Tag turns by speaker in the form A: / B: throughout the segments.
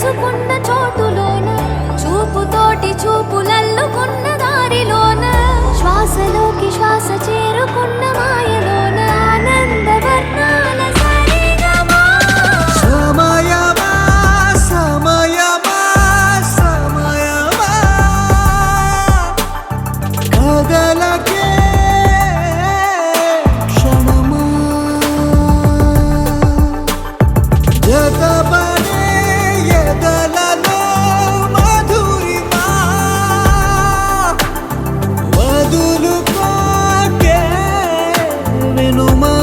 A: కలుసుకున్న చోటులోన చూపుతోటి చూపులల్లుకున్న దారిలోన శ్వాసలోకి శ్వాస చేరుకున్న మాయలోన ఆనంద వర్ణాల సరిగమా
B: సమయమా సమయమా సమయమా కదలకే క్షణమా జతపడే ఎదలలో మధురిమా వదులుకోకే వినుమా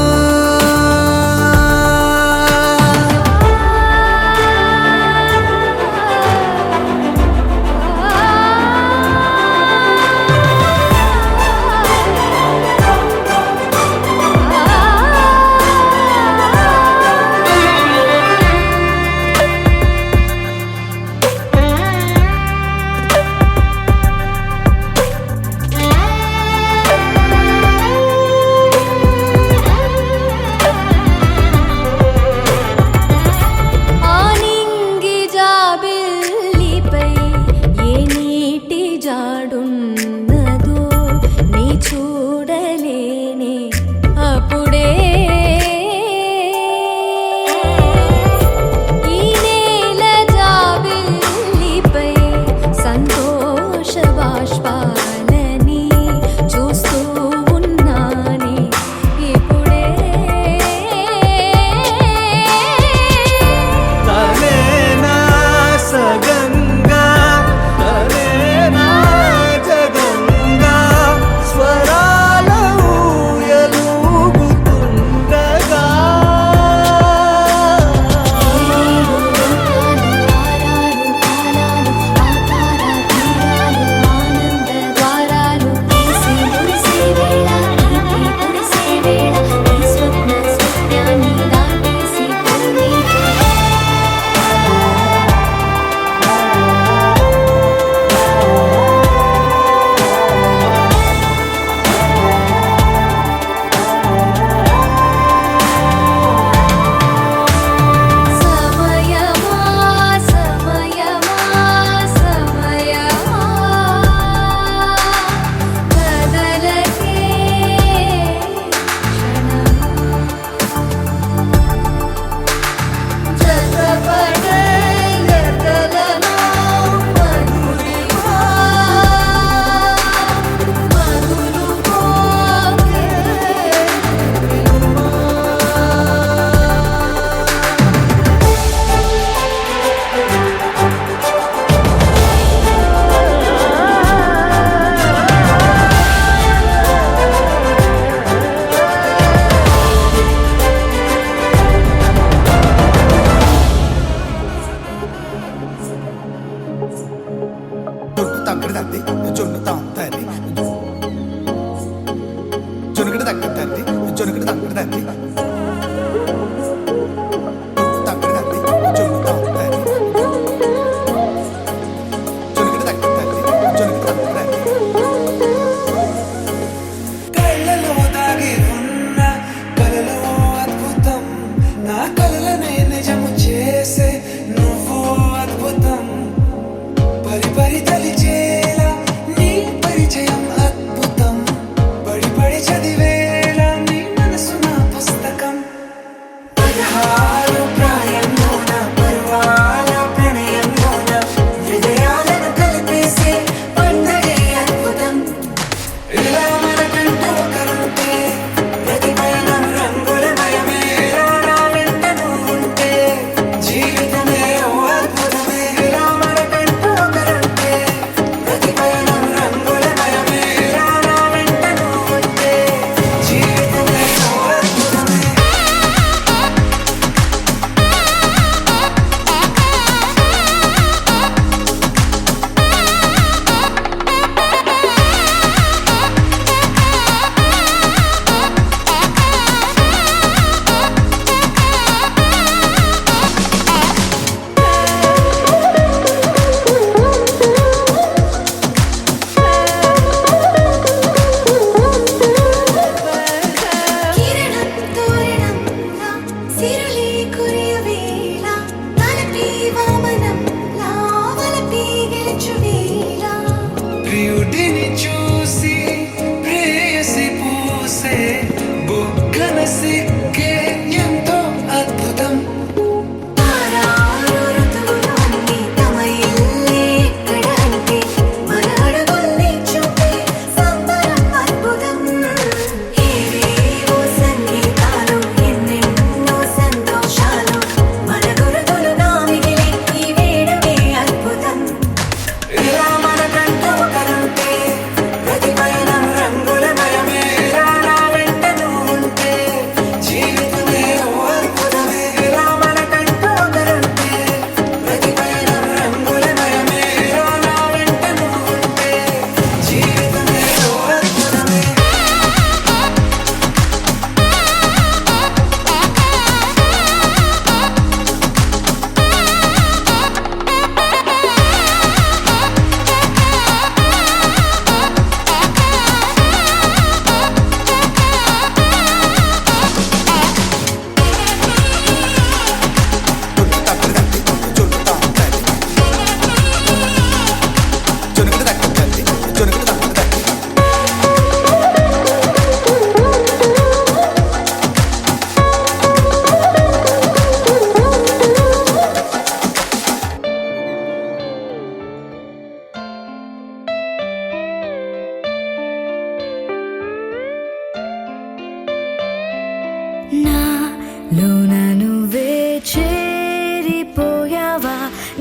A: లోన నువ్వే చేరిపోయావా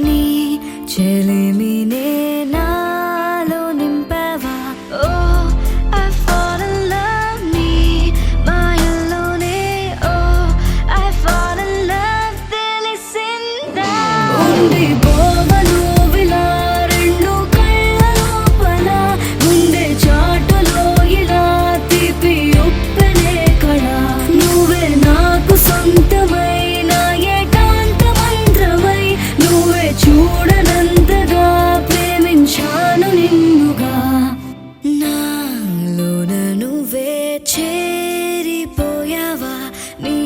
A: నీ చెలిమినే నాలో నింపావా ఓ I fall in love నీ మాయల్లోనే ఓ I fall in love తెలిసిందా ఉండిపోవను విలా రెండు కళ్ళ లోపల ముందే చాటులో ఇలా తీపి ఉప్పెనే కళ నువ్వే నాకు సొంతమైన ఏకాంత మంత్రమై నువ్వే చూడనంతగా ప్రేమించాను నిన్నుగా నాలోన నువ్వే చేరిపోయావా నీ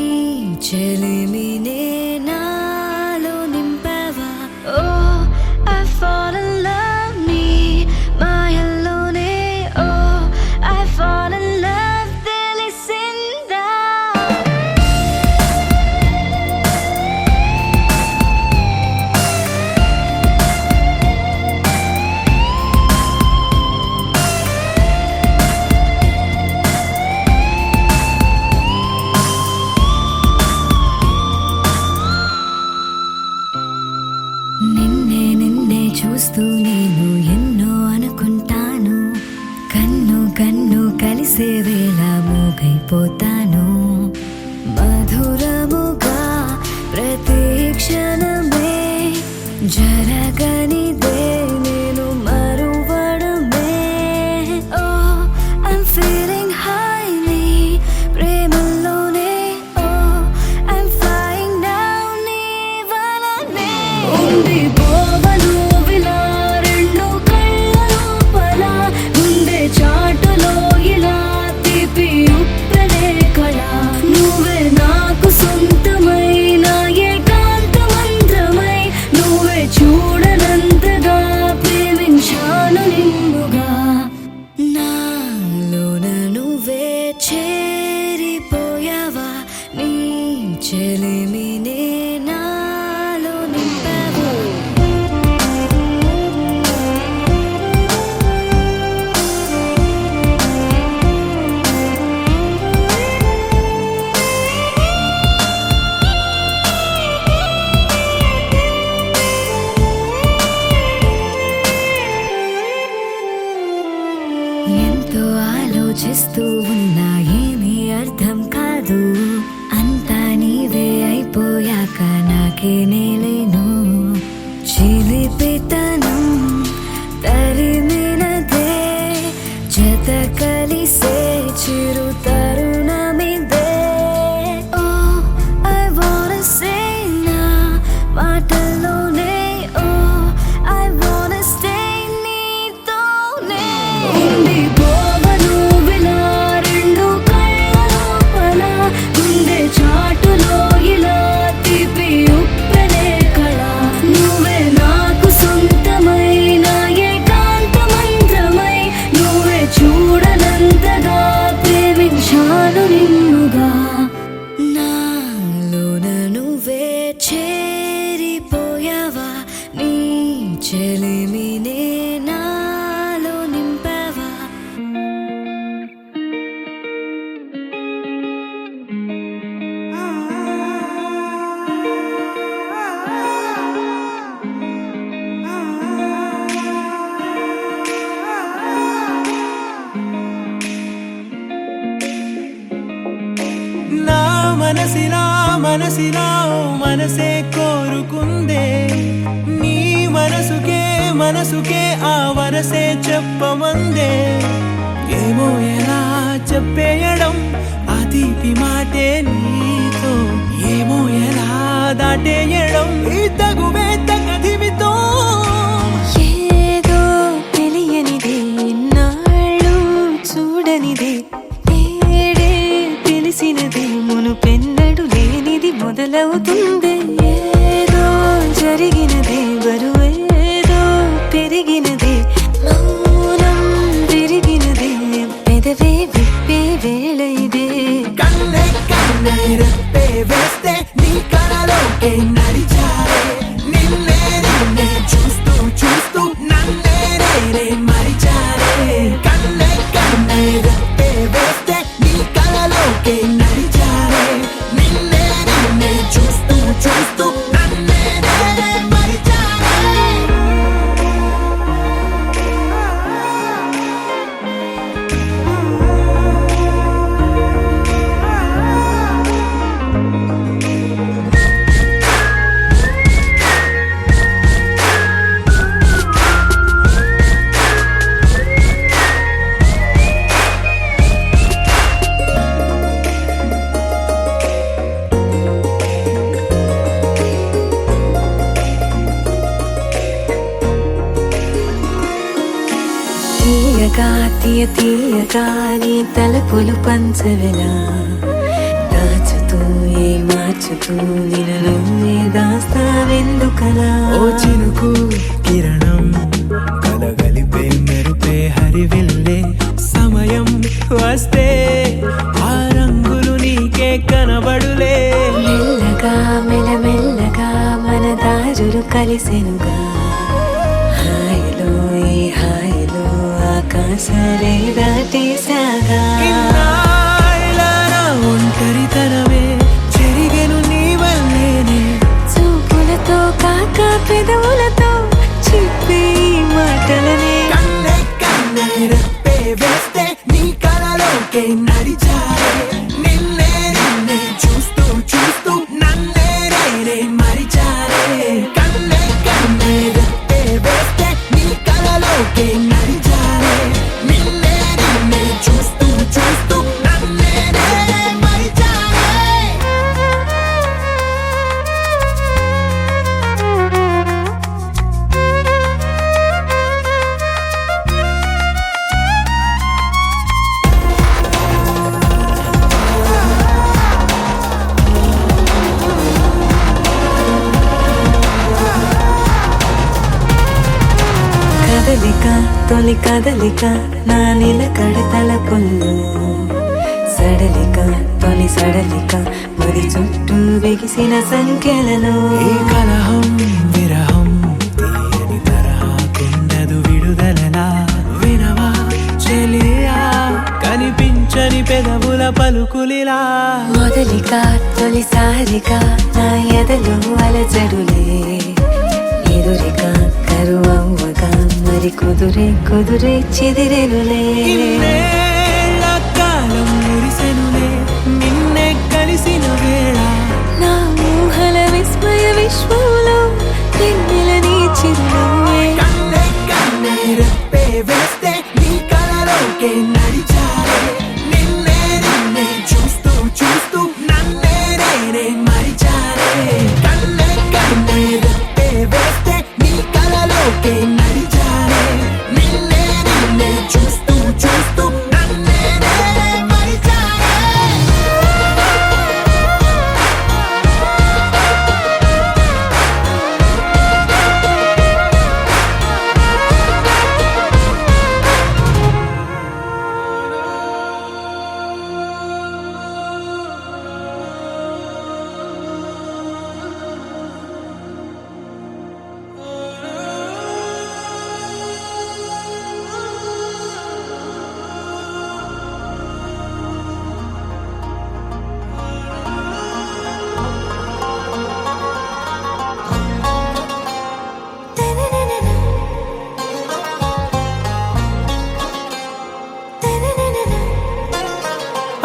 A: చెలిమినే నాలో నింపావా ఓ I fall in love నీ మాయల్లోనే ఓ I fall in love తెలిసిందా నిన్నే నిన్నే చూస్తూ నేను ఎన్నో అనుకుంటాను కన్ను కన్ను కలిసే వేళ మూగైపోతాను మధురముగా ప్రతి క్షణమే జరగనిదే నేను మరువడమే ఓ I'm feeling high నీ ప్రేమలోనే ఓ I'm flying down నీ వలనే ఉండిపోవను విలా రెండు కళ్ళ లోపల ముందే చాటులో ఇలా తీపి ఉప్పెనే కళ నువ్వే నాకు సొంతమైన ఏకాంత మంత్రమై నువ్వే చూడనంతగా ప్రేమించాను నిన్నుగా నాలోన నువ్వే చేరిపోయావా నీ చెలిమినే నాలో నింపావా ఎంతో ఆలోచిస్తూ ఉన్నా ఏమీ అర్థం కాదు అంతా నీవే అయిపోయాక నాకే నేలేను చిలిపితనం తరిమినదే జత కలిసే చిరు తరుణమిదే ఓ I wanna say నా మాటల్లోనే ఓ I wanna stay నీతోనే ఉండిపోవను విలా రెండు కళ్ళ లోపల ముందే చాటులో ఇలా తీపి ఉప్పెనే కళ నువ్వే నాకు సొంతమైన ఏకాంత మంత్రమై నువ్వే చూడనంతగా ప్రేమించాను నిన్నుగా నాలోన నువ్వే చేరిపోయావా నీ చెలిమినే నాలో నింపావా
B: నా మనసినా ఓ మనసే కోరుకుందే నీ మనసుకే ఆ వరసే చెప్పమందే ఏమో ఎలా చెప్పేయడం ఆ తీపి మాటే నీతో ఏమో ఎలా దాటేయడం ఈ తగువే తగదిమితో
C: ఏదో తెలియనిదే నాళ్ళు చూడనిదే తేడే తెలిసినదే మునుపెన్నడు లేనిది మొదలవుతుంది ఏదో జరిగినదే బరువేదో పెరిగినదే మౌనం విరిగినదే పెదవే విప్పే వేళ ఇదే
B: కన్నే రెప్పే వేస్తే నీ కళలోకే నడిచారే నిన్నే చూస్తూ నన్నే నేనే మరిచారే కన్నే రెప్పే వేస్తే నీ కళలోకే నడిచారే నిన్నే చూస్తూ నన్నే నేనే మరిచానే.
C: తీయగా తీయగా నీ తలపులు పంచవెలా దాచుతూ మార్చుతూ నిన్ను నువ్వే దాస్తావెందుకలా
B: ఓ చినుకు కిరణం కలగలిపే మెరుపే హరివిల్లే సమయం వస్తే ఆ రంగులు నీకే కనబడులే.
C: మెల్లగా మెల్లమెల్లగా మన దారులు కలిసెనుగా హాయిలో ఈ హాయిలో ఆకాశాలే దాటేసాగా
B: ఇన్నాళ్ళ నా ఒంటరితనమే చెరిగెను నీ వల్లేనే.
C: చూపులతో కాక పెదవులతో చెప్పే ఈ మాటలనే
B: కన్నే కన్నే రెప్పే వేస్తే నీ కలలోకే నడిచారే. నిన్నే నిన్నే చూస్తూ చూస్తూ నన్నే నేనే మరిచారే. కన్నే కన్నే రెప్పే వేస్తే నీ కలలోకే నడిచారే. నిన్నే నిన్నే చూస్తూ చూస్తూ నన్నే నేనే మరిచారే.
C: కదలిక తొలి కదలిక నా నిలకడ తలపుల్లో సడలిక తొలి సడలిక మరి చుట్టూ బిగిసిన సంఖ్యలను
B: ఈ కలహం విరహం తీయని తరహాకుండదు విడుదలలా. వినవా చెలియా కనిపించని పెదవుల పలుకులిలా.
C: మొదలిక తొలిసారిగా నా ఎదలో అలజడులే ఎదురిక కరువవ్వగా మరి కుదురే చెదిరెనులే.
B: ఇన్నేళ్ల కాలం మురిసెనులే నిన్నే కలిసిన వేళ.
C: నా ఊహల విస్మయ విశ్వంలో వెన్నెల నీ చిరునవ్వే
B: కన్నే కన్నే రెప్పే వేస్తే నీ కలలోకే నడిచారే. నిన్నే నిన్నే చూస్తూ చూస్తూ నన్నే నేనే మరిచారే. కన్నే కన్నే రెప్పే వేస్తే నీ కలలోకే నడిచారే. నిన్నే నిన్నే చూస్తూ చూస్తూ నన్నే నేనే మరిచారే.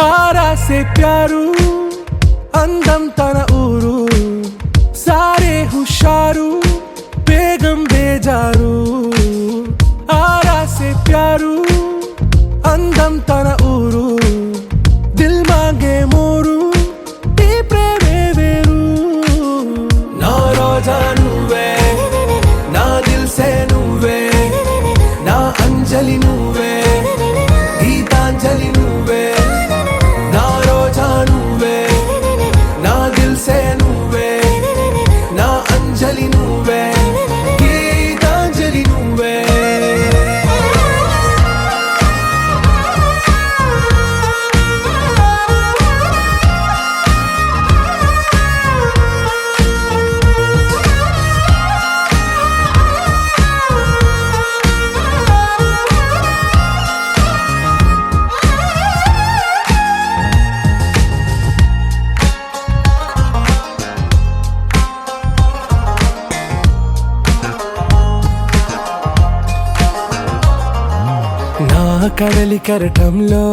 B: आरा से प्यारू అందం తన ఊరు సారే హుషారు బేగం బేజారు. ఆరా సే ప్యారు అందం తన ఊరు దిల్ మాంగే మోరు ఈ ప్రేమే వేరు. నా రోజా నువ్వే నా దిల్ సే నువ్వే నా అంజలి నువ్వే గీతాంజలి నువ్వే. నా రోజా నువ్వే నా దిల్ సే నువ్వే నా అంజలి నువ్వే గీతాంజలి నువ్వే. కడలి కెరటంలో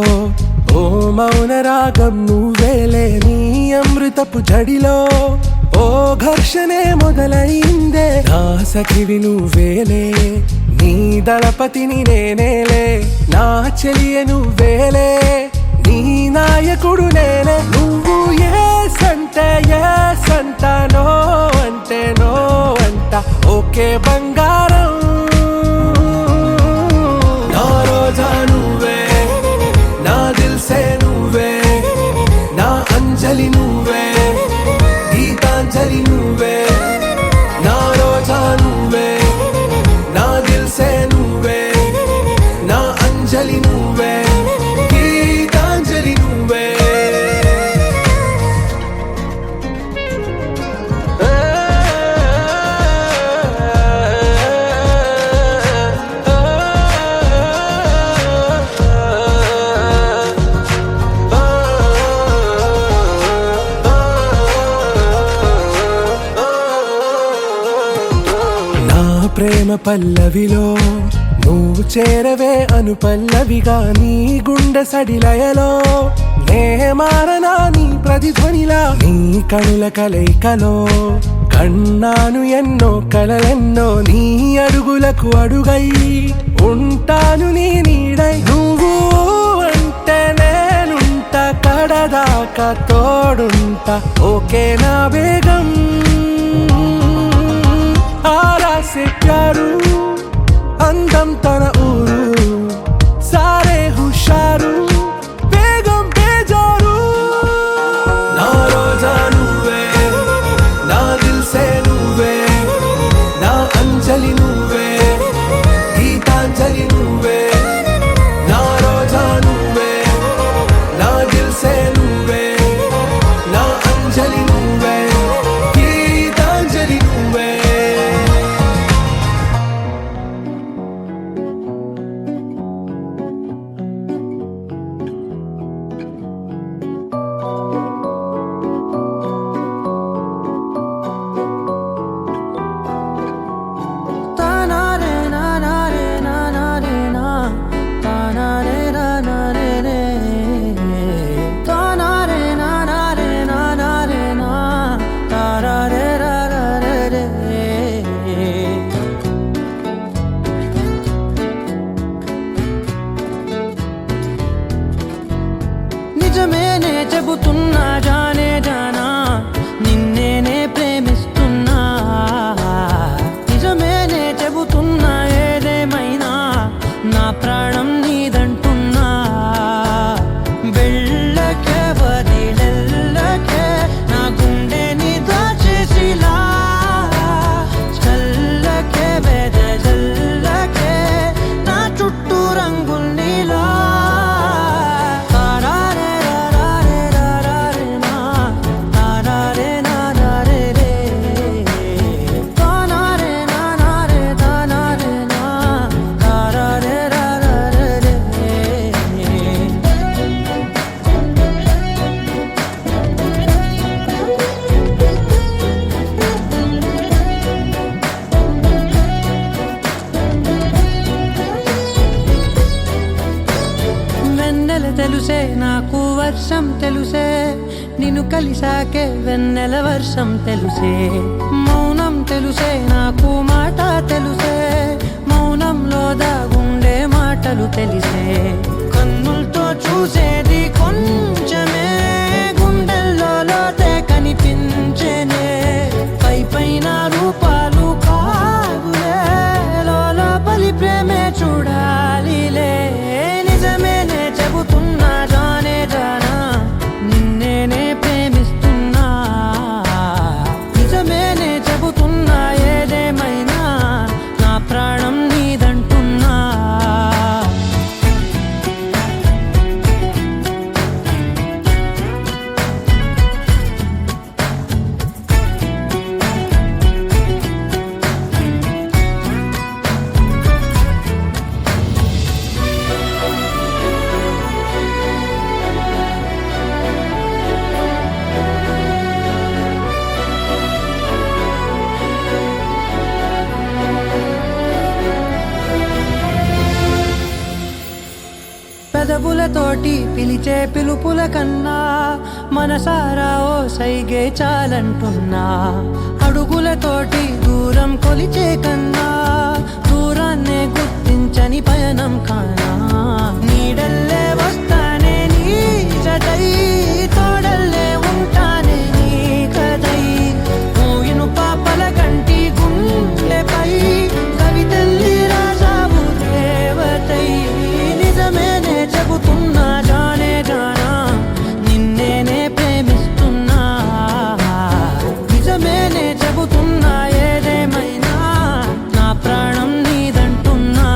B: ఓ మౌన రాగం నువ్వేలే, నీ అమృతపు జడిలో ఓ ఘర్షణే మొదలైందే. నా సఖివి నువ్వేలే, నీ దళపతిని నేనేలే, నా చెలియ నువ్వేలే, నీ నాయకుడు నేనే. నువ్వు ఏ సంట నో అంటే నో అంట, ఓకే బంగారం. నా రోజా నువ్వే, నా దిల్సే నువ్వే, నా అంజలి నువ్వే, గీతాంజలి నువ్వే. నా రోజా నువ్వే, నా దిల్సే నువ్వే, నా అంజలి నువ్వే, గీతాంజలి నువ్వే. నా ప్రేమ పల్లవిలో నువ్వు చేరవే అను పల్లవిగా, నీ గుండె సడిలయలో నే మారనా నీ ప్రతిధ్వనిలా. నీ కనుల కలయికలో కన్నాను ఎన్నో కలలెన్నో, నీ అడుగులకు అడుగై ఉంటాను నీ నీడై. నువ్వు అంటే నేనుంట కడదాకా తోడుంటా, ఓకే నా బేగం. ఆరా సే ప్యారు అందం తన ఊరు, సారే హుషారు బేగం బేజారు. నా రోజా నువ్వే, నా దిల్సే నువ్వే, నా అంజలి నువ్వే, గీతాంజలి నువ్వే. నా రోజా నువ్వే, నా దిల్సే నువ్వే, నా అంజలి నువ్వే, గీతాంజలి నువ్వే.
C: నిజమేనే చెబుతున్నా జానే జానా, నిన్నేనే ప్రేమిస్తున్నా. నిజమేనే చెబుతున్నా ఏదేమైనా నా ప్రాణం నీదంటున్నా. వెళ్ళకే వదిలెళ్ళకే నా గుండెని దాచేసిలా, చల్లకే వెదజల్లకే నా చుట్టూ రంగుల్నిలా. తెలుసే నాకు వర్షం తెలుసే, నిన్ను కలిసాకే వెన్నెల వర్షం తెలుసే. మౌనం తెలుసే నాకు మాట తెలుసే, మౌనంలో దాగుండే మాటలు తెలిసే. కన్నులతో చూసేది కొంచెమే, గుండెల్లో లోతే కనిపించేనే. పై పైన రూపాలు కాదులే, లోపలి ప్రేమే చూడాలిలే. నిజమేనే చెబుతున్నా జానే జానా, నిన్నేనే ప్రేమిస్తున్నా. నిజమేనే చెబుతున్నా ఏదేమైనా నా ప్రాణం నీదంటున్నా. పెదవులతోటి పిలిచే పిలుపుల కన్నా మనసారా ఓ సైగే చాలంటున్నా. అడుగులతోటి దూరం కొలిచే కన్నా దూరాన్నే గుర్తించని పయనం కానా. నీడల్లే వస్తానే నీ జతై, తోడల్లే ఉంటానే నీ కదై. మోయిను పాపల కంటి గుండెపై కవితల్లి రాజావు దేవతై. నిజమేనే చెబుతున్నా జానే జానా, నిన్నేనే ప్రేమిస్తున్నా. నిజమేనే చెబుతున్నా ఏదేమైనా నా ప్రాణం నీదంటున్నా.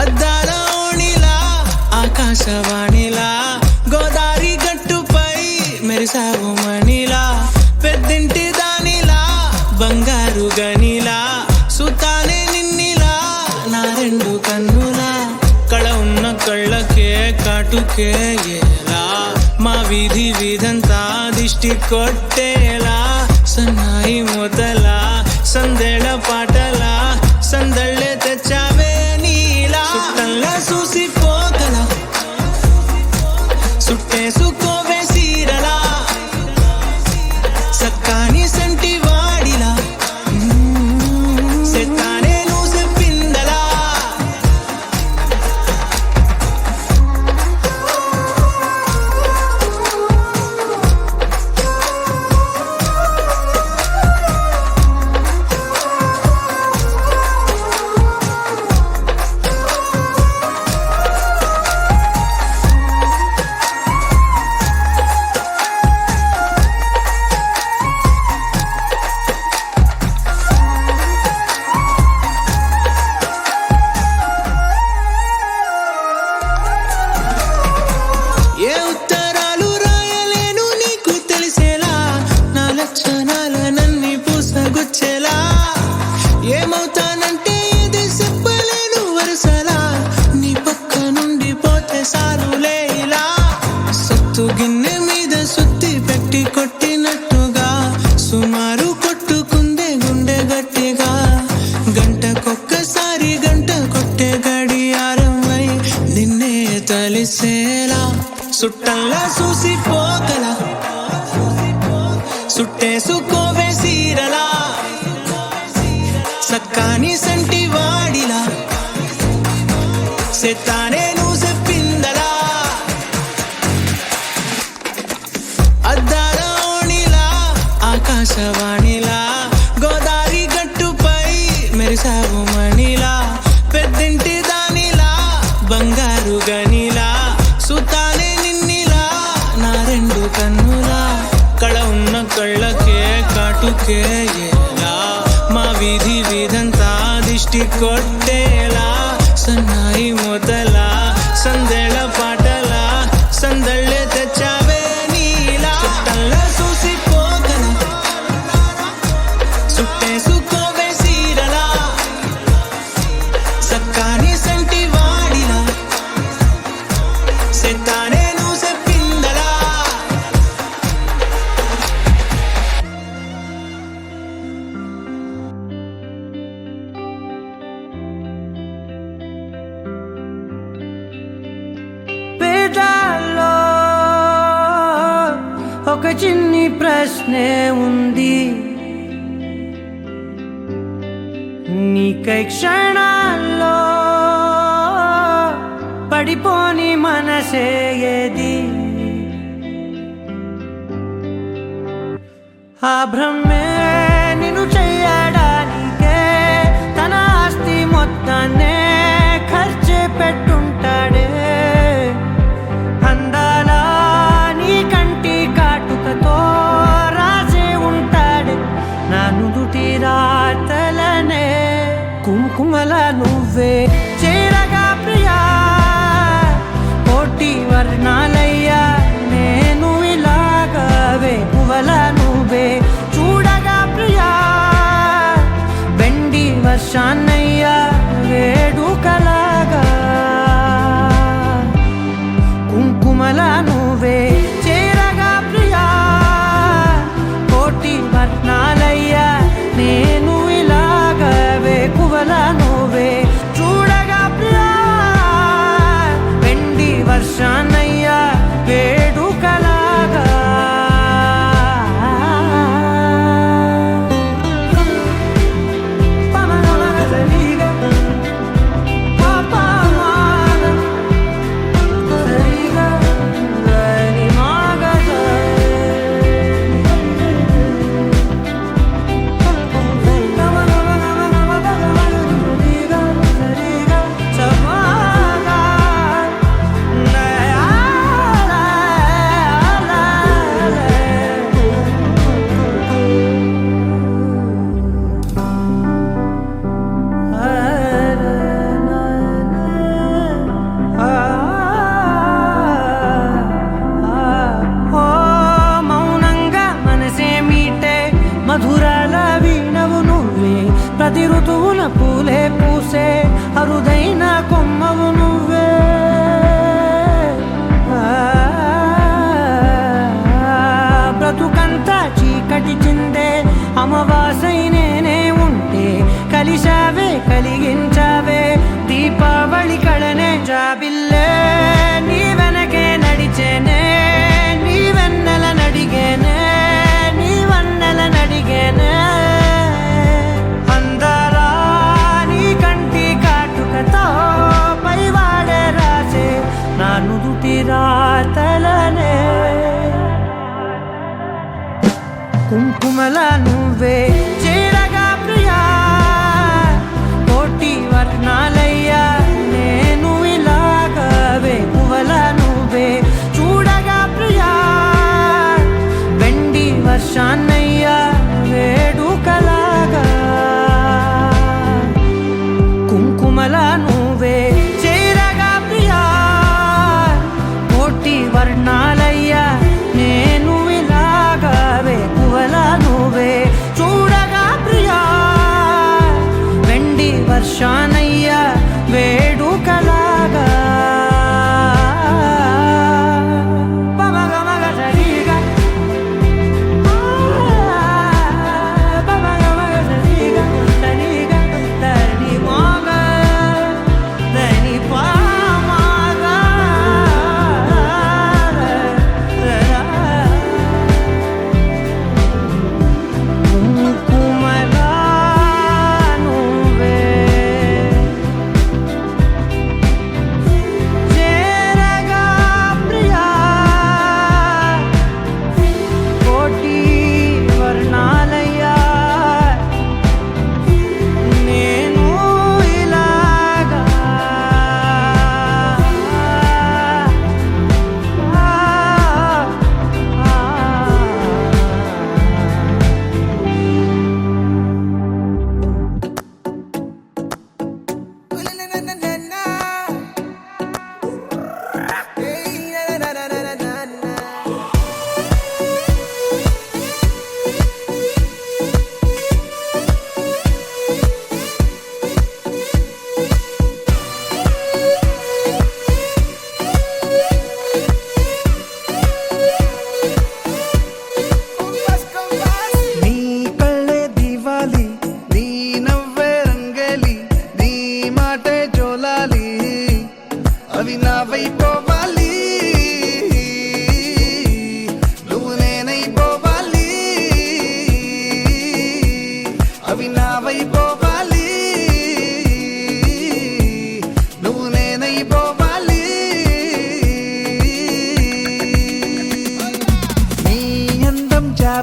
B: అద్దాల ఓణిలా ఆకాశవాణిలా గోదారి గట్టుపై మెరిసావు మణిలా. పెద్దింటి దానిలా బంగారు గనిలా సుతానే నిన్నిలా నా రెండు కన్నులా. కళ ఉన్న కళ్ళకే కాటుకే ఎలా మా వీధి వీధంతా దిష్టి కొట్టేలా. సన్నాయి మూతలా సందేళ పాటలా సందళ్ళే తెచ్చావే నీలా. సుట్టంలా చూసిపోగల సుట్టేసుకోవే సీరలా. సక్కాని సంటి వాడిలా సెత్తానే నువ్వు చెప్పిందలా. ఏ ఉత్తరాలు రాయలేను నీకు తెలిసేలా, నా లక్షణాలనన్నీ పూసగుచ్చేలా. ఏమవుతానంటే ఇది చెప్పలేను వరుసలా, నీ పక్క నుండి పోతే సారులే ఇలా. సత్తు గిన్నె మీద సుత్తి పెట్టి కొట్టినట్టుగా సుమారు కొట్టుకుందే గుండె గట్టిగా. గంటకొక్కసారి గంట కొట్టే గడియారమై నిన్నే తలిసేలా. సుట్టంలా చూసిపోగల సుట్టేసుకోవే సీరలా. సక్కాని సంటి వాడిలా సెత్తానే నువ్వు చెప్పిందలా. అద్దాల ఓణిలా ఆకాశవాణిలా గోదారి గట్టుపై మెరిసావు మణిలా. పెద్దింటి దానిలా బంగారు గనిలా సుతానే నిన్నిలా నా రెండు కన్నులా. కళ ఉన్న కళ్ళకే కాటుకే ఎలా మా వీధి వీధంతా దిష్టి కొట్టేలా. సన్నాయి మూతలా సందేళ పాటలా సందళ్ళే తెచ్చావే నీలా. చుట్టంలా చూసిపోగల సుట్టేసుకోవే సీరలా. సక్కాని సంటి వాడిలా సెత్తానే నువ్వు చెప్పిందలా.
C: పేదాల్లో ఒక చిన్ని ప్రశ్నే ఉంది, నీకై క్షణాల్లో పడిపోని మనసే ఏది. ఆ భ్రమే నిన్ను చెయ్యడానికే తన ఆస్తి మొత్తాన్నే ఖర్చే పెట్టుంటాడే. అందాల నీ కంటి కాటుకతో రాసే ఉంటాడే నా నుదుటి రాతలనే. కుంకుమల నువ్వే చేరగా ప్రియా, కోటి వర్ణాలయ్యా నేను ఇలా కువల నువ్వే చూడగా ప్రియా వెండి వర్షాన్నయ్యా వేడుకలాగా కుంకుమల నువ్వే చేరగా ప్రియా కోటి వర్ణాలయ్యా నేను ఇలాగా వేకువల నువ్వే చూడగా ప్రియా వెండి వర్షాన్నయ్యా వేడుకలాగా మధురాల వీణవు నువ్వే ప్రతి ఋతువున పూలే పూసే అరుదైన కొమ్మవు నువ్వే బ్రతుకంతా చీకటి చిందే అమవాసై నేనే ఉంటే కలిశావే కలిగించావే దీపావళి కళనే జాబిల్లే నీ వెనకే నడిచేనే నీ వెన్నెల నడిగేనే నడిగేనే అందరా నీ కంటి కాటుకతో పైవాడే రాసే నా నుదుటి రాతలనే కుంకుమల నువ్వే చేరగా ప్రియా కోటి వర్ణాలయ్యా నేను ఇలాగా వేకువల నువ్వే చూడగా ప్రియా వెండి వర్షాన్నయ్యా వేడుకలాగా కుంకుమల నువ్వే చేరగా ప్రియా కోటి వర్ణాలయ్యా నేను ఇలాగా వేకువల నువ్వే చూడగా ప్రియా వెండి వర్షాన్నయ్యా వేడుకలాగా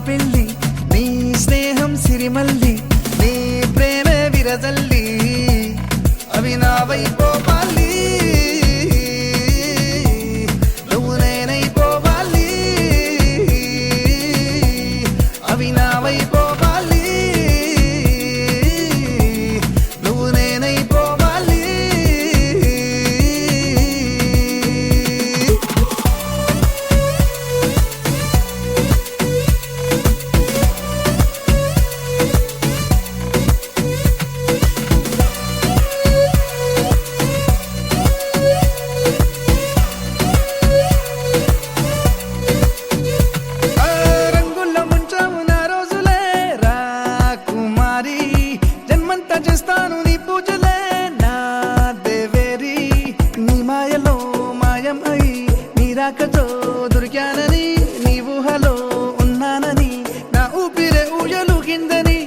B: పెళ్ళి నీ స్నేహం సిరిమల్లి నీ ప్రేమే విరజల్లి అవి నా వైపోవాలి నువ్వు నేనైపోవాలి అవి నా వైపోవాలి నువ్వు నేనైపోవాలి చేస్తాను నీ పూజలే నా దేవేరి నీ మాయలో మాయం అయి నీ రాకతో దొరికానని నీ ఊహలో ఉన్నానని నా ఊపిరే ఊయలుగిందని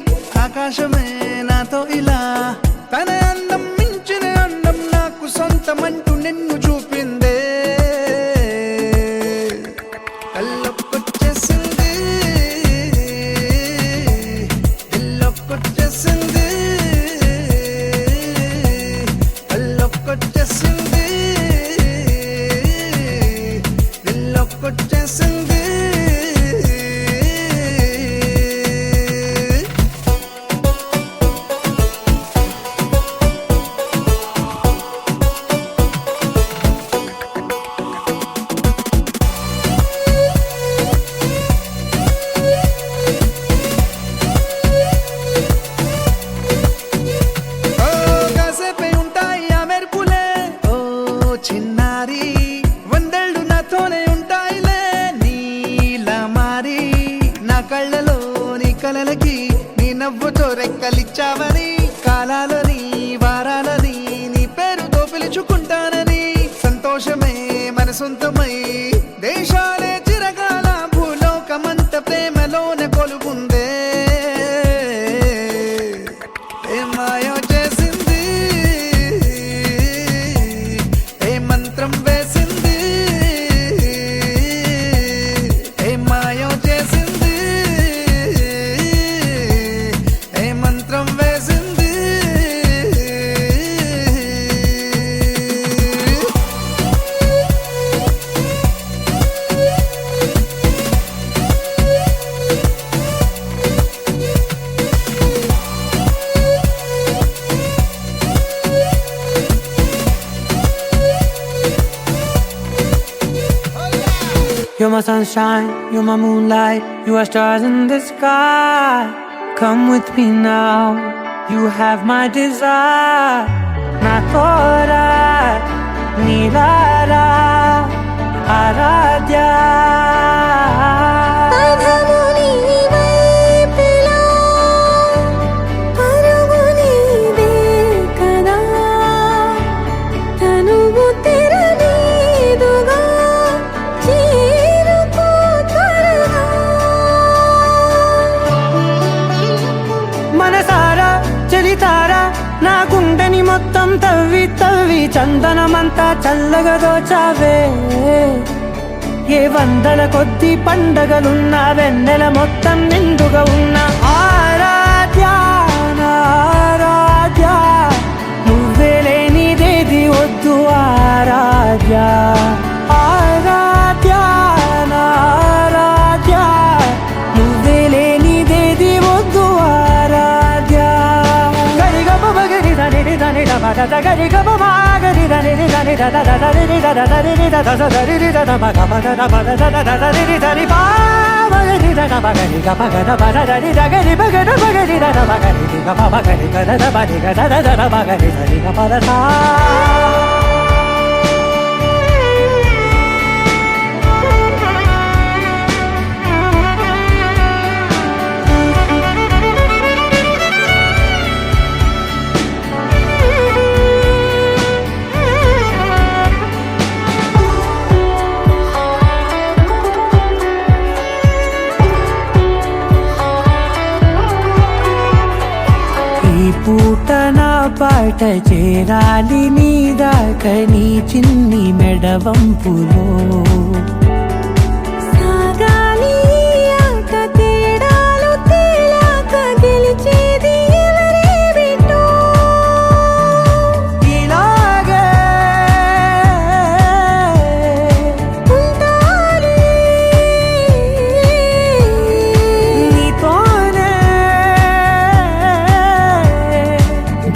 B: ఆకాశమే నాతో ఇలా తన అందం మించిన అందం నాకు సొంతమంటూ నిన్ను చూపిందే కళ్ళొక్కొచ్చేసింది దిల్లొక్కొచ్చేసింది కళ్ళొక్కొచ్చేసింది దిల్లొక్కొచ్చేసింది ఓ కాసేపే ఉంటాయి ఆ మెరుపులే ఓ చిన్నారి వందేళ్ళు నాతోనే ఉంటాయిలే నీలా మారి నా కళ్ళలో నీ కలలకి నీ నవ్వుతో రెక్కలిచ్చావని కాలాలని వారాలని నీ పేరుతో పిలుచుకుంటానని సంతోషమే మన సొంతమై దేశాలే చిరకాల భూలోకమంత ప్రేమలోన కొలుగుందే ఏ మాయో చేసింది ఏ మంత్రం వేసింది ఏ మాయో చేసింది ఏ మంత్రం వేసింది
C: You're my sunshine, you're my moonlight, you are stars in the sky. Come with me now, you have my desire. Na tora, nilara, aradya.
A: పదము నీ వైపులా పరుగు నీదే కదా తనువు తెరనీదుగా చేరుకో త్వరగా
C: మనసారా చలితారా నా గుండెని మొత్తం తవ్వి తవ్వి చందనమంతా చల్లగా దోచావే ఏ వందల కొద్ది పండగలున్నా వెన్నెల మొత్తం నిండుగా ఉన్న ఆరాధ్య నా ఆరాధ్య నువ్వే లేనిదేది వద్దు ఆరాధ్య ఆరాధ్య నా ఆరాధ్య నువ్వే లేనిదేది వద్దు ఆరాధ్య గరిగమ బగరి దని దని దమద గరిగమ మాగరి దని దని దద దని దద దని దద దని దద మగమద దమద దద దని దని బాగరి దద మగరి గమగద బద దని దగరి బగద బగరి దద మగరి గమ మగరి గద బది గద దద మగరి దని గమద సా ఈ పూట నా పాట చేరాలి నీ దాకా నీ చిన్ని మెడవంపులో
A: సాగాలి ఆట తేడాలు తేలాక గెలిచేది ఎవరే బిడ్డో
C: ఇలాగే
A: ఉంటాలి
C: నీతోనే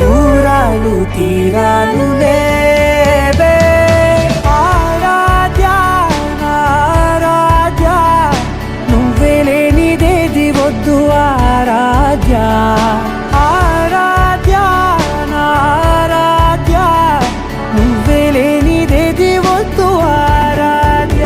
C: దూరాలు తీరాలు లేవే ఆరాధ్య నా ఆరాధ్య నువ్వే లేనిదేది వద్దు ఆరాధ్య ఆరాధ్య నా ఆరాధ్య నువ్వే లేనిదేది వద్దు ఆరాధ్య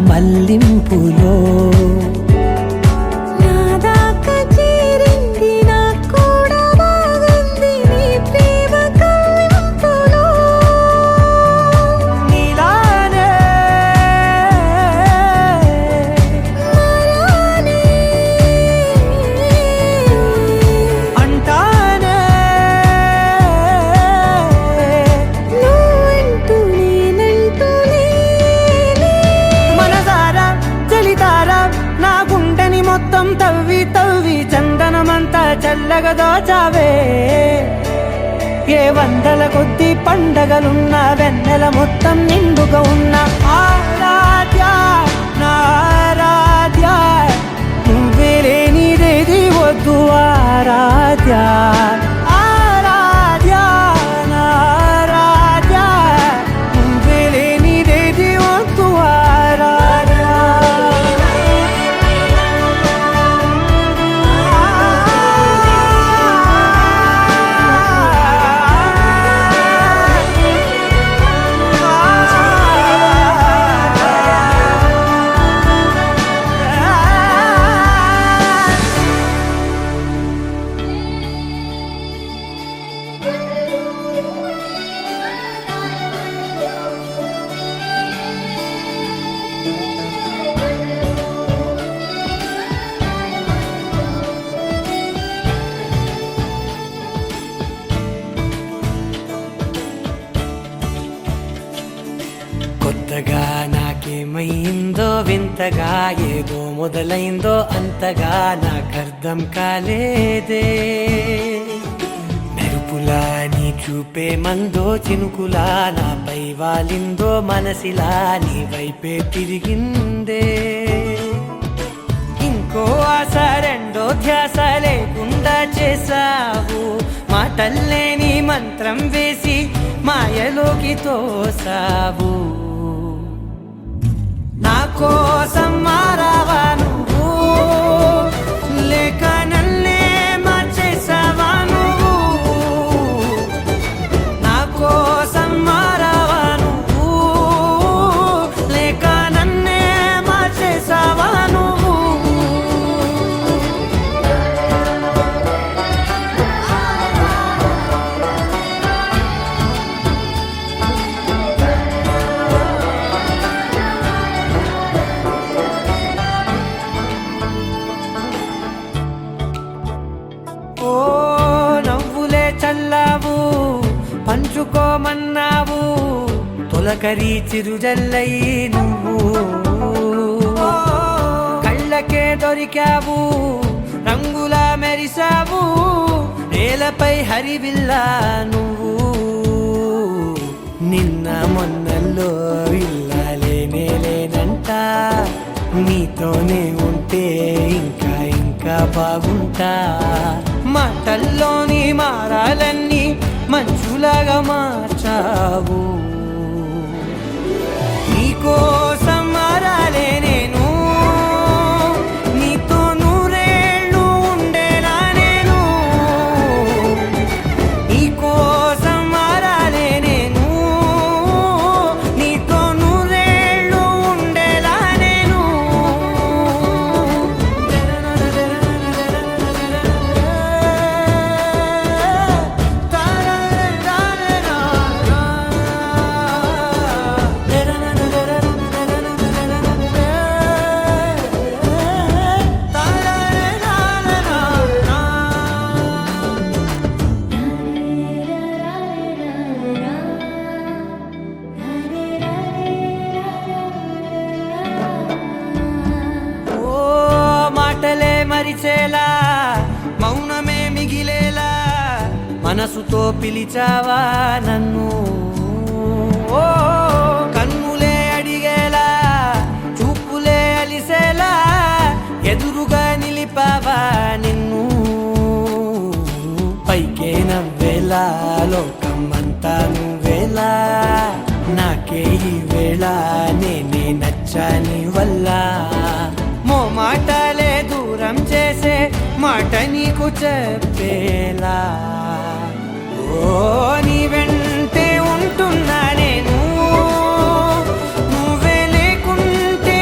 C: మల్లింపులో
A: నా దాకా చేరింది నాకు కూడా బాగుంది నీ ప్రేమ కవ్వింపులో
C: నీలానే
A: మరానే
C: అంటానే
A: నువ్వంటూ నేనంటూ లేనే
C: మనసారా చలితారా నా గుండెని మొత్తం తవ్వి తవ్వి చందనమంతా చల్లగా దోచావే ఏ వందల కొద్ది పండగలున్న వెన్నెల మొత్తం నిండుగా ఉన్న ఆరాధ్య నా ఆరాధ్య నువ్వే లేనిదేది వద్దు ఆరాధ్య ఆరాధ్య నా ఆరాధ్య నువ్వే లేనిదేది వద్దు ఆరాధ్య కొత్తగా నాకేమైందో వింతగా ఏదో మొదలైందో అంతగా నాకర్థం కాలేదే మెరుపులా నీ చూపే మందో చినుకులా నాపై వాలిందో మనసిలా నీ వైపే తిరిగిందే ఇంకో ఆశ రెండో ధ్యాస లేకుండా చేసావు మాటల్లే నీ మంత్రం వేసి మాయలోకి తోసావు నా కోసం మారావా నువ్వు లేక నన్నే మార్చేసావా నువ్వు నా కోసం మారావా నువ్వు లేక నన్నే మార్చేసావా నువ్వు ఓ నవ్వులే చల్లావు పంచుకోమన్నావు తొలకరి చిరుజల్లై నువ్వు ఓ, కళ్ళకే దొరికావు రంగులా మెరిసావు నేలపై హరివిల్లా నువ్వు నిన్న మొన్నల్లో ఇల్లాలేనే లేనంట నీతోనే ఉంటే ఇంకా ఇంకా బాగుంటా మాటల్లోని మారాలన్నీ మంచులాగా మార్చావు నీకోసం మారాలే నేను నీతో నూరేళ్ళు ఉండేలా నేను నీకోసం మారాలే నేను నీతో నూరేళ్ళు ఉండేలా నేను ఓ మాటలే మరిచేలా మౌనమే మిగిలేలా మనసుతో పిలిచావా నన్ను ఓ కన్నులే అడిగేలా చూపులే అలిసేలా ఎదురుగా నిలిపావా నిన్ను పైకే నవ్వేలా లోకమంతా నువ్వేలా నాకే ఈ వేళ నేనే నచ్చాని వల్ల మాటలే దూరం చేసే మాట నీకు చెప్పేలా ఓ నీ వెంటే ఉంటున్నా నేను నువ్వే లేకుంటే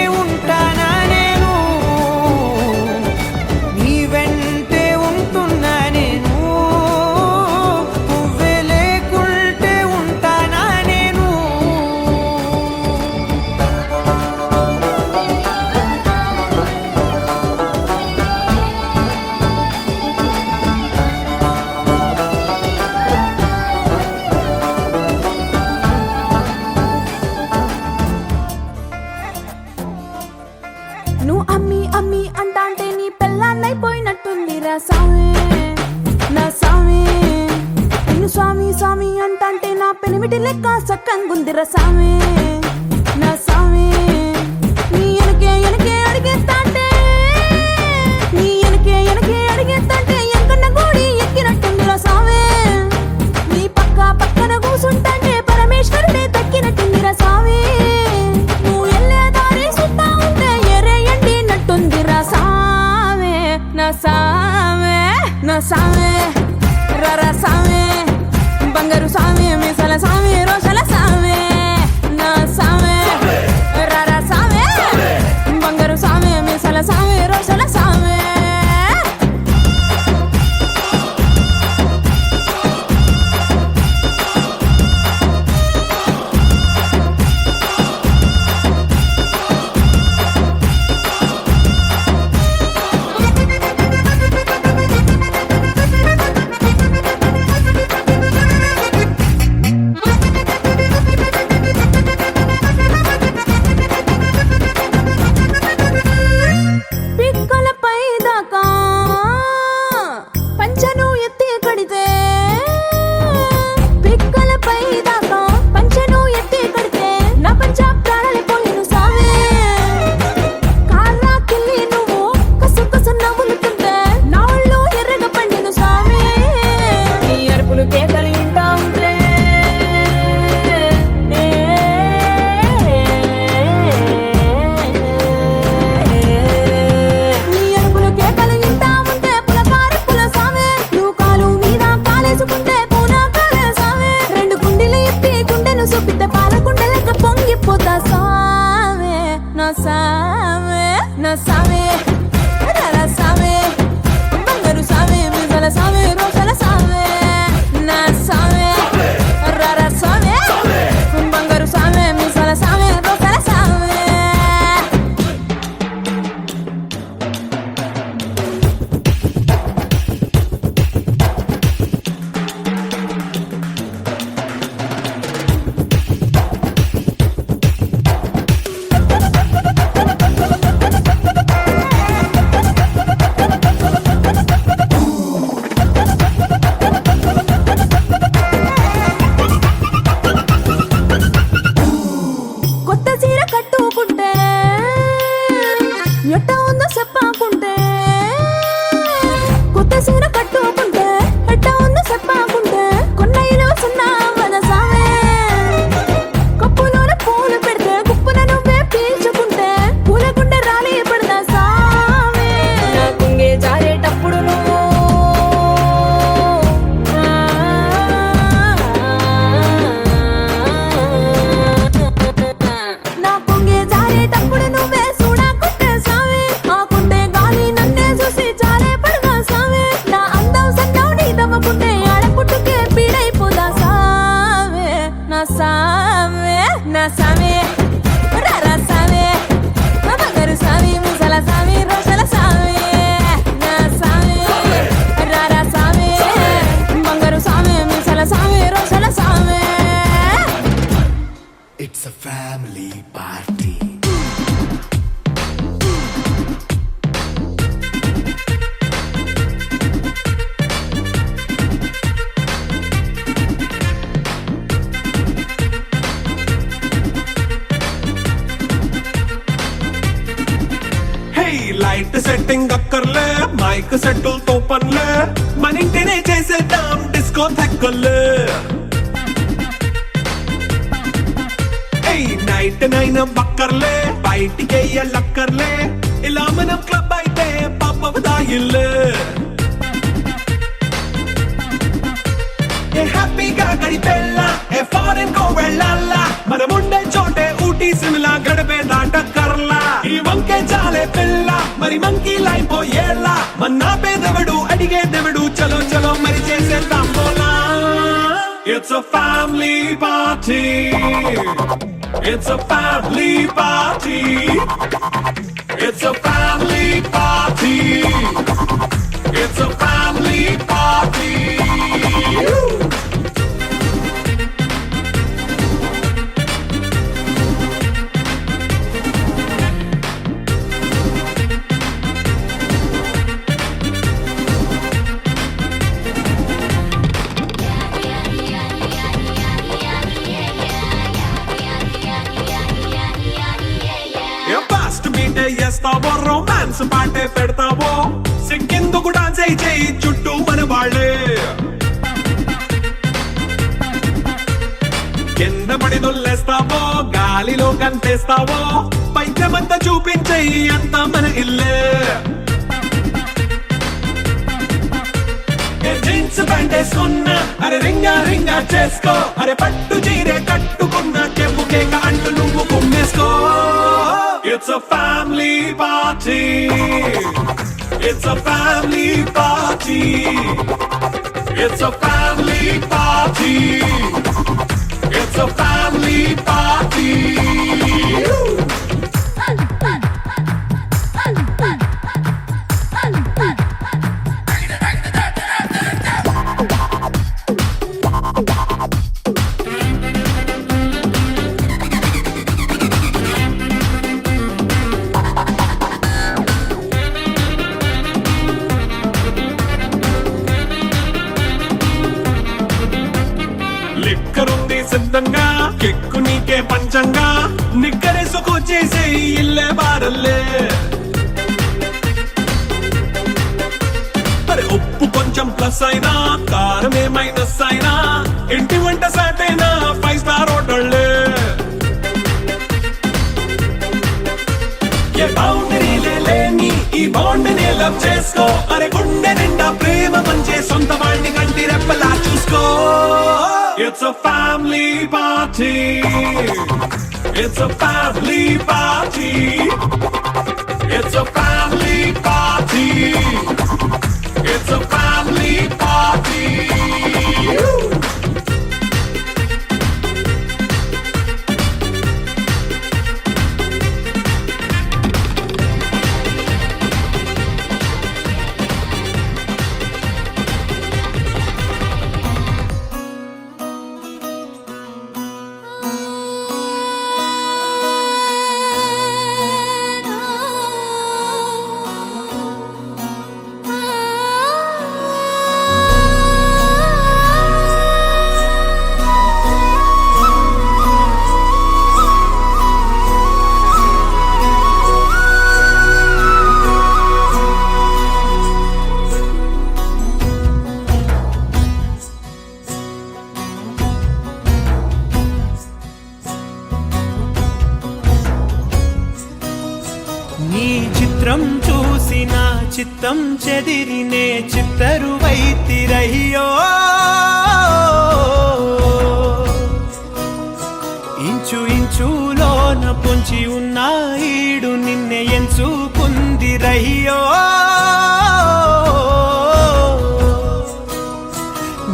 A: కూసుంటాంటే నా పెనిమిటి లెక్క సక్కంగుందిర సామే నా సామే నీ ఎనకే ఎనకే అడిగేస్తాంటే నీ ఎనకే ఎనకే అడిగేస్తాంటే ఎంకన్న గోడి ఎక్కినట్టుందిర సామే నీ పక్కన కూసుంటాంటే పరమేశ్వరుడే దక్కినట్టుందిర సామే నువ్వు ఎల్లే దారి సుత్తా ఉంటే ఎర్రయండి నట్టుందిర సామే నా సామే నా సామే రర సామే బంగారు సామే మీసల సామే రోషల సామే నా సామే రర సామే బంగారు సామే మీసల సామే రోషల సామే పిక్కలపై దాకా పంచను ఎత్తి కడితే పిక్కలపై దాకా పంచను ఎత్తి కడితే నా పంచ ప్రాణాలు పోయిను సావే కాళ్ళకిల్లి నువ్వు కసు కసు నవ్వులుతుంటే నా ఒళ్ళు ఎర్రగా పండిను సావే నీ అరుపులు కేకలు ఇంటా ఉంటే నీ అరుపులు కేకలు ఇంటా ఉంటే పులకారి పుల సావే నువ్వు కాలు మీద కాలేసుకుంటే పూనా కాలే సావే రెండు గుండెలు ఇప్పి గుండెను చూపితే పాల గుండెలక పొంగిపోతా సావే నా సావే నా సావే రర సావే బంగారు సావే మిజల సావే రోషల సావే నా సావే రర సావే బంగారు సావే మిజల సావే రోషల సావే కొత్త చీర కట్టుకుంటే ఎట్ట ఉందో చెప్పాకుంటే కొత్త చీర కట్టుకుంటే ఎట్ట ఉందో చెప్పాకుంటే కొన్న ఇరవ సున్నా వద సావే కప్పులోన పూలు పెడితే గుప్పున నువ్వే పీల్చుకుంటే పూల గుండె రాలి పడదా సావే నా కుంగే జారేటప్పుడు నువ్వు నా పొంగే జారేటప్పుడు నువ్వే చూడకుంటే సావే ఆకుంటే గాలి నన్నే చూసి జారే పడగా సావే నా అందం సన్నం నీ దవ్వకుంటే ఆడపుట్టుకే పీడైపోదా సావే నా సావే నా సావే రర సావే బంగారు సావే ముసల సావే రోషల సావే నా సావే రర సావే బంగారు సావే ముసల సావే రోషల సావే
B: It's a family party.
D: Hey light setting అక్కర్లే మైక్ సెట్టులతో పనులే మన ఇంటినే చేసేద్దాం డిస్కో థెక్కర్లే నైట్ నైన్ బక్కర్లే బయటికి లక్కర్లే ఇలా మనం క్లబ్ అయితే పాప ఇల్లు ఏ హ్యాపీగా గడిపెళ్ళ ఏ ఫారెన్ కో వెళ్ళాల మనం ఉండే చోటే ఊటీ సిమ్లా గడిపే దాటక్కర్లా ఈ వంకే చాలే పిల్ల మరి మంకీ లైపోయేళ్ళ మన్నా పేదవడు అడిగే దేవుడు చలో చలో మరి చేసేద్దాం పోలా It's a family party. It's a family party. It's a family party. It's a family party. గాలిలో కంటేస్తావో పైకమంతా చూపించేయి అంతా మన ఇల్లే జీన్స్ ప్యాంట్ వేసుకున్నా అరే రింగా రింగా చేసుకో అరే పట్టు చీరే కట్టుకున్నా చెప్పు కేక అంటూ నువ్వు కుమ్మేసుకో it's a family party it's a family party it's a family party it's a family party లిక్కరుంది సిద్ధంగా కెక్కు నీకే పంచంగా నిక్కరేసుకు చేసే ఇల్లే బారల్లే అరే ఉప్పు కొంచెం ప్లస్ అయినా కారమే మైనస్ అయినా ఇంటి వంట సాట్ అయినా 5 స్టార్ హోటళ్ళే ఏ బౌండరీలే లేని ఈ బాండ్ ని లవ్ చేసుకో అరే గుండె నిండా ప్రేమ పంచే సొంత వాడిని కంటి రెప్పలా చూసుకో It's a family party. It's a family party. It's a family party. It's a family party.
C: నీ చిత్రం చూసిన చిత్తం చెదిరినే చిత్తరువైతిరయ్యో ఇంచు ఇంచులోన పొంచి ఉన్న ఈడు నిన్నే ఎంచుకుందిరయ్యో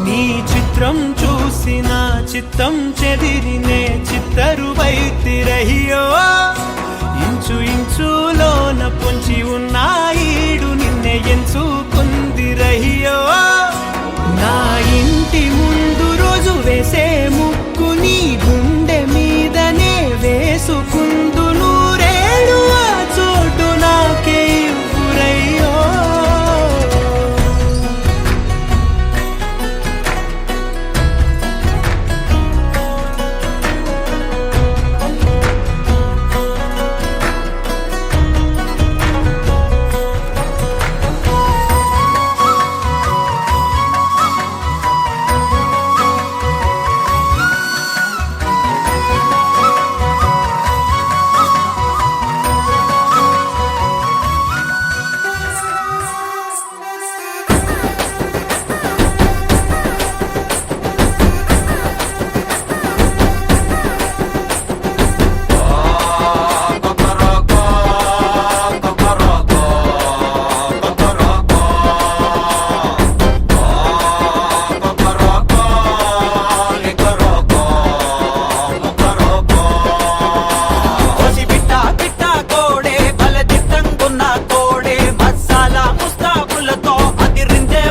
C: నీ చిత్రం చూసిన చిత్తం చెదిరినే చిత్తరువైతిరయ్యో ఇంచు ఇంచులోన పొంచి ఉన్న ఈడు నిన్నే ఎంచుకుందిరయ్యో నా ఇంటి ముందు రోజు వేసే ముక్కు నీ గుండె మీదనే వేసుకుందు నూరేడు ఆ చోటు నాకే ఇవ్వురయ్యో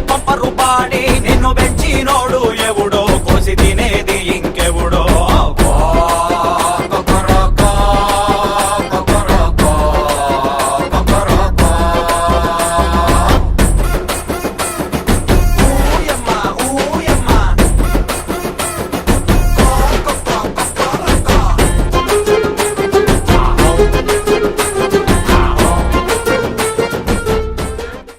E: పంపరు పాడే నిన్ను పెంచినో